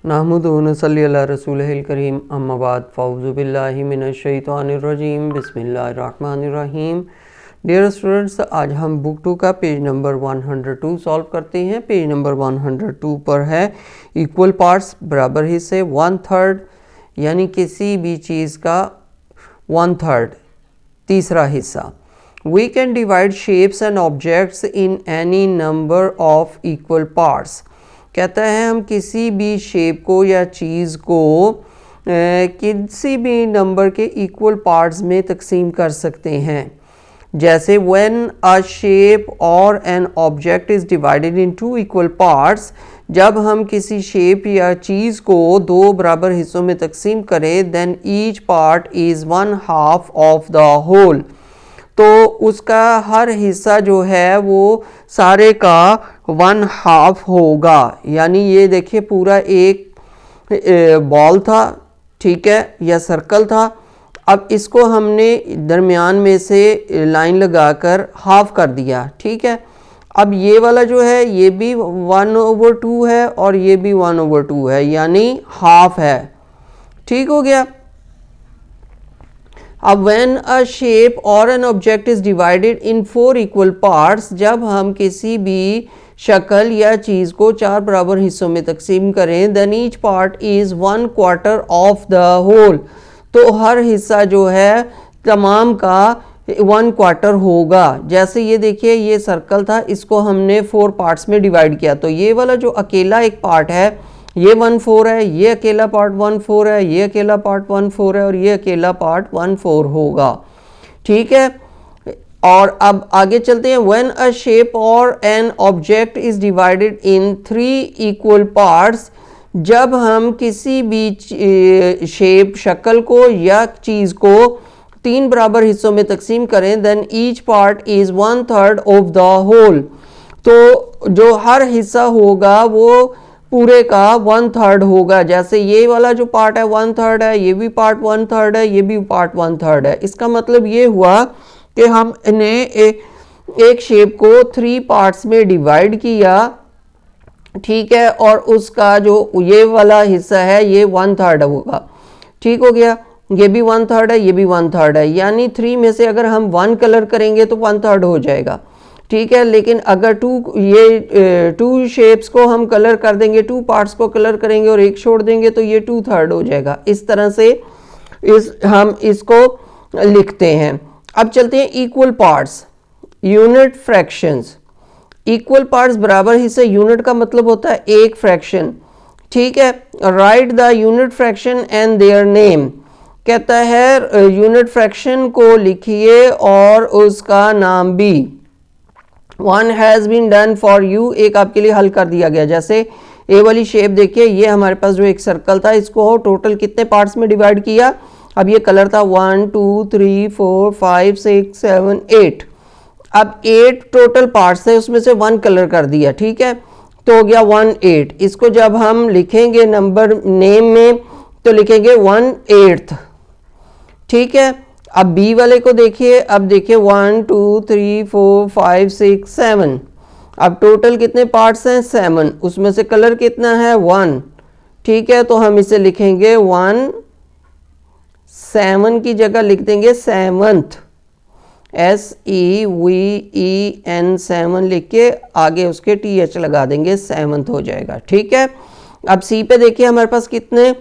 नहमदुहु व नसल्ली अला रसूलिहिल करीम अम्मा बाद फ़अऊज़ु बिल्लाहि मिनश शैतानिर रजीम बिस्मिल्लाहिर रहमानिर रहीम। डियर स्टूडेंट्स, आज हम बुक 2 का पेज नंबर 102 सॉल्व करते हैं। पेज नंबर 102 पर है इक्वल पार्ट्स, बराबर हिस्से, 1/3 यानी किसी भी चीज़ का 1/3 तीसरा हिस्सा। We can divide shapes and objects in any number of equal parts. कहता है हम किसी भी शेप को या चीज़ को किसी भी नंबर के इक्वल पार्ट्स में तकसीम कर सकते हैं। जैसे व्हेन अ शेप और an object is divided in 2 equal parts, जब हम किसी शेप या चीज़ को 2 बराबर हिस्सों में तकसीम करें, then each part is 1/2 of the whole. तो उसका हर हिस्सा जो है वो सारे का 1/2 होगा। यानी ये देखिए पूरा एक बॉल था, ठीक है, या सर्कल था। अब इसको हमने दरमियान में से लाइन लगाकर हाफ कर दिया, ठीक है। अब ये वाला जो है ये भी 1/2 है और ये भी 1/2 है, यानी हाफ है, ठीक हो गया। अब when a shape or an object is divided in 4 equal parts, जब हम किसी भी शक्ल या चीज़ को 4 बराबर हिस्सों में तकसीम करें, then each part is 1/4 of the whole, तो हर हिस्सा जो है तमाम का 1/4 होगा। जैसे ये देखिए ये सर्कल था, इसको हमने 4 पार्ट्स में डिवाइड किया, तो ये वाला जो अकेला एक पार्ट है ये 1/4 है, ये अकेला पार्ट 1/4 है, ये अकेला पार्ट 1/4 है और ये अकेला पार्ट 1/4 होगा, ठीक है। और अब आगे चलते हैं। व्हेन अ शेप और an object is divided in 3 equal parts, जब हम किसी भी शेप शक्ल को या चीज़ को 3 बराबर हिस्सों में तकसीम करें, then each part is 1/3 of the whole, तो जो हर हिस्सा होगा वो पूरे का 1/3 होगा। जैसे ये वाला जो पार्ट है 1/3 है, ये भी पार्ट 1/3 है, ये भी पार्ट 1/3 है। इसका मतलब ये हुआ कि हमने एक शेप को 3 पार्ट्स में डिवाइड किया, ठीक है, और उसका जो ये वाला हिस्सा है ये 1/3 होगा, ठीक हो गया। ये भी 1/3 है, ये भी 1/3 है, यानी 3 में से अगर हम 1 कलर करेंगे तो 1/3 हो जाएगा, ठीक है। लेकिन अगर 2 शेप्स को हम कलर कर देंगे, 2 पार्ट्स को कलर करेंगे और एक छोड़ देंगे तो ये 2/3 हो जाएगा। इस तरह से हम इसको लिखते हैं। अब चलते हैं equal parts, unit fractions. Equal parts बराबर हिस्से, यूनिट का मतलब होता है एक फ्रैक्शन, ठीक है। Right the unit fraction and their name, कहता है यूनिट फ्रैक्शन को लिखिए और उसका नाम भी। 1 has been done for you, एक आपके लिए हल कर दिया गया। जैसे ए वाली शेप देखिए, ये हमारे पास जो एक सर्कल था, इसको टोटल कितने पार्ट्स में डिवाइड किया। अब ये कलर था 1 2 3 4 5 6 7 8। अब 8 टोटल पार्ट्स थे, उसमें से 1 कलर कर दिया, ठीक है, तो हो गया 1/8। इसको जब हम लिखेंगे नंबर नेम में तो लिखेंगे 1/8, ठीक है। अब बी वाले को देखिए, अब देखिए 1 2 3 4 5 6 7। अब टोटल कितने पार्ट्स हैं 7, उसमें से कलर कितना है 1, ठीक है। तो हम इसे लिखेंगे 1 7 की जगह लिख देंगे 7th, SEVEN 7 लिख के आगे उसके TH लगा देंगे, 7th हो जाएगा, ठीक है। अब सी पे देखिए हमारे पास कितने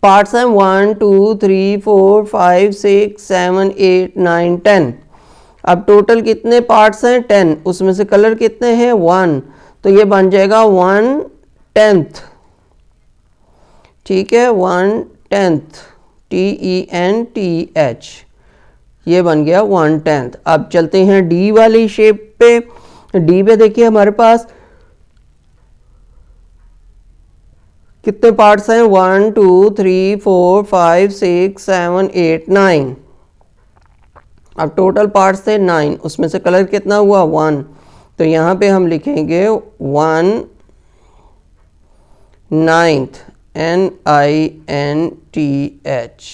पार्ट्स हैं 1 2 3 4 5 6 7 8 9 10। अब टोटल कितने पार्ट्स हैं 10, उसमें से कलर कितने हैं 1, तो ये बन जाएगा 1/10, ठीक है, 1/10 TENTH, ये बन गया 1/10। अब चलते हैं डी वाली शेप पे। डी पे देखिए हमारे पास कितने पार्ट्स हैं 1 2 3 4 5 6 7 8 9। अब टोटल पार्ट्स थे 9, उसमें से कलर कितना हुआ 1, तो यहाँ पे हम लिखेंगे 1/9 NINTH,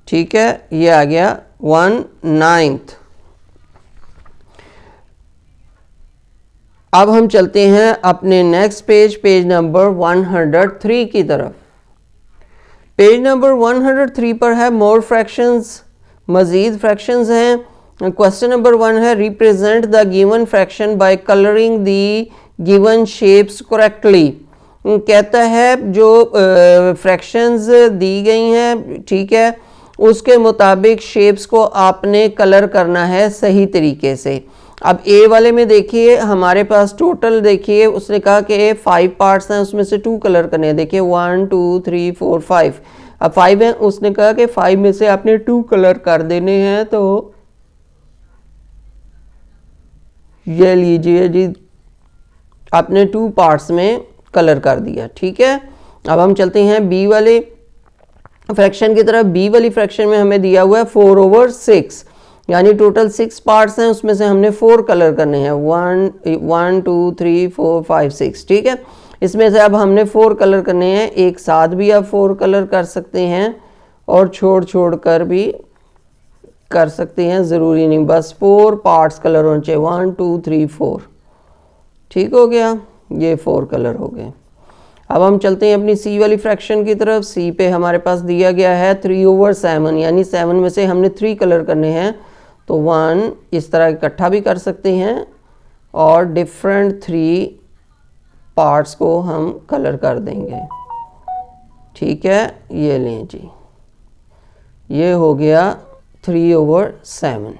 ठीक है, ये आ गया 1/9। अब हम चलते हैं अपने नेक्स्ट पेज नंबर 103 की तरफ। पेज नंबर 103 पर है मोर फ्रैक्शंस, मजीद फ्रैक्शंस हैं। क्वेश्चन नंबर 1 है represent the given fraction by colouring the given shapes correctly. कहता है जो फ्रैक्शंस दी गई हैं, ठीक है, उसके मुताबिक शेप्स को आपने कलर करना है सही तरीके से। अब ए वाले में देखिए हमारे पास टोटल देखिए उसने कहा कि 5 पार्ट्स हैं, उसमें से 2 कलर करने हैं। देखिए 1 2 3 4 5। अब 5 है, उसने कहा कि 5 में से आपने 2 कलर कर देने हैं। तो ये लीजिए जी, आपने 2 पार्ट्स में कलर कर दिया, ठीक है। अब हम चलते हैं बी वाले फ्रैक्शन की तरफ। बी वाली फ्रैक्शन में हमें दिया हुआ है 4/6, यानी टोटल 6 पार्ट्स हैं, उसमें से हमने 4 कलर करने हैं। 1 2 3 4 5 6, ठीक है। इसमें से अब हमने 4 कलर करने हैं। एक साथ भी आप 4 कलर कर सकते हैं और छोड़ कर भी कर सकते हैं, ज़रूरी नहीं बस 4 पार्ट्स कलर होने चाहिए। 1 2 3 4, ठीक हो गया, ये 4 कलर हो गए। अब हम चलते हैं अपनी सी वाली फ्रैक्शन की तरफ। सी पे हमारे पास दिया गया है 3/7, यानी 7 में से हमने 3 कलर करने हैं। तो 1 इस तरह इकट्ठा भी कर सकते हैं और डिफरेंट 3 पार्ट्स को हम कलर कर देंगे, ठीक है। ये लें जी, ये हो गया 3/7,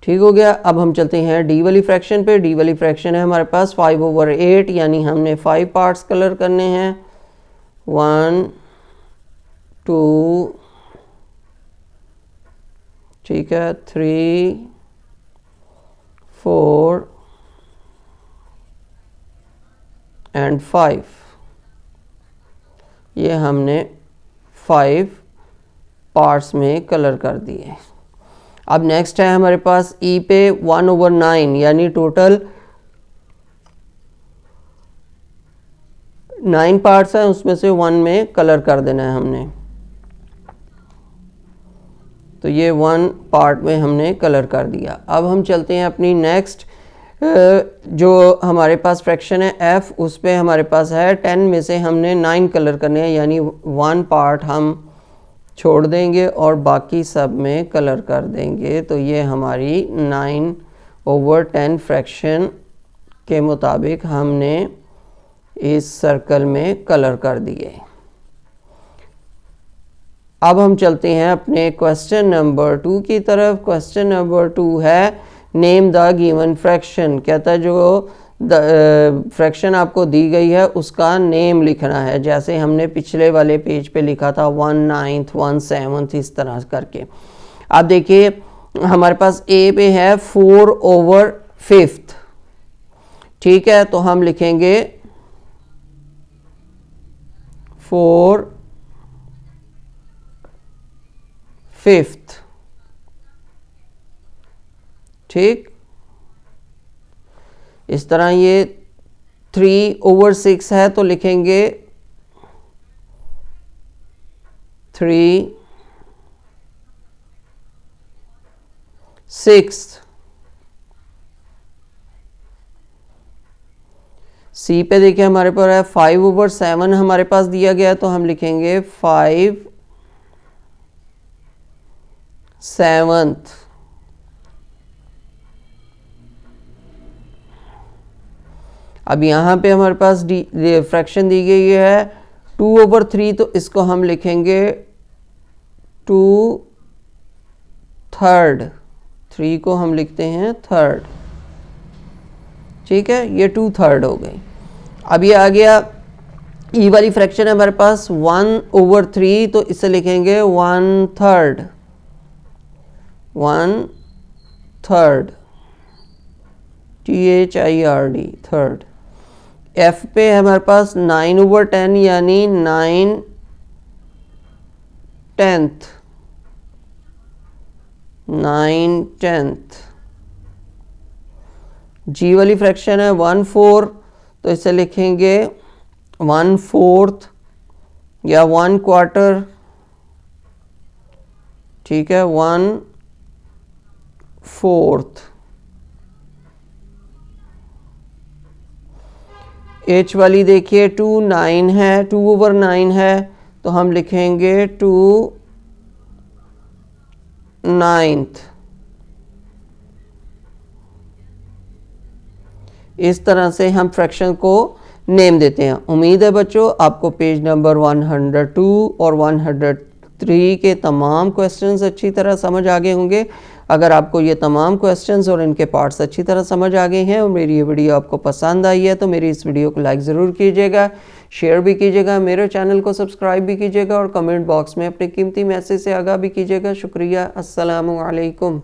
ठीक हो गया। अब हम चलते हैं डी वाली फ्रैक्शन पे। डी वाली फ्रैक्शन है हमारे पास 5/8, यानी हमने 5 पार्ट्स कलर करने हैं। 1 2, ठीक है, 3 4 एंड 5। ये हमने 5 पार्ट्स में कलर कर दिए। अब नेक्स्ट है हमारे पास ई पे 1/9, यानी टोटल 9 पार्ट्स हैं, उसमें से 1 में कलर कर देना है हमने। तो ये 1 पार्ट में हमने कलर कर दिया। अब हम चलते हैं अपनी नेक्स्ट जो हमारे पास फ्रैक्शन है एफ, उस पे हमारे पास है 10 में से हमने 9 कलर करने हैं, यानी 1 पार्ट हम छोड़ देंगे और बाकी सब में कलर कर देंगे। तो ये हमारी 9/10 फ्रैक्शन के मुताबिक हमने इस सर्कल में कलर कर दिए। अब हम चलते हैं अपने क्वेश्चन नंबर 2 की तरफ। क्वेश्चन नंबर 2 है नेम द गिवन फ्रैक्शन। कहता है जो फ्रैक्शन आपको दी गई है उसका नेम लिखना है, जैसे हमने पिछले वाले पेज पे लिखा था 1/9, 1/7, इस तरह करके। अब देखिए हमारे पास ए पे है 4/5, ठीक है। तो हम लिखेंगे 4/5, ठीक। इस तरह ये 3/6 है तो लिखेंगे 3/6। सी पे देखिए हमारे पास है 5/7 हमारे पास दिया गया है, तो हम लिखेंगे 5/7। अब यहाँ पे हमारे पास फ्रैक्शन दी गई है 2/3, तो इसको हम लिखेंगे 2/3। 3 को हम लिखते हैं 3rd, ठीक है। ये 2/3 हो गई। अब ये आ गया ई वाली फ्रैक्शन है हमारे पास 1/3, तो इसे लिखेंगे 1/3, 1/3, THIRD, 3rd। एफ पे है हमारे पास 9/10, यानी 9/10, 9/10। जी वाली फ्रैक्शन है 1/4, तो इसे लिखेंगे 1/4 या 1/4, ठीक है, 1/4। एच वाली देखिए 2 9 है, 2/9 है, तो हम लिखेंगे 2/9। इस तरह से हम फ्रैक्शन को नेम देते हैं। उम्मीद है बच्चों आपको पेज नंबर 102 और 103 के तमाम क्वेश्चंस अच्छी तरह समझ आ गए होंगे। अगर आपको ये तमाम क्वेश्चंस और इनके पार्ट्स अच्छी तरह समझ आ गए हैं और मेरी ये वीडियो आपको पसंद आई है तो मेरी इस वीडियो को लाइक ज़रूर कीजिएगा, शेयर भी कीजिएगा, मेरे चैनल को सब्सक्राइब भी कीजिएगा और कमेंट बॉक्स में अपने कीमती मैसेज से आगाह भी कीजिएगा। शुक्रिया। अस्सलामु अलैकुम।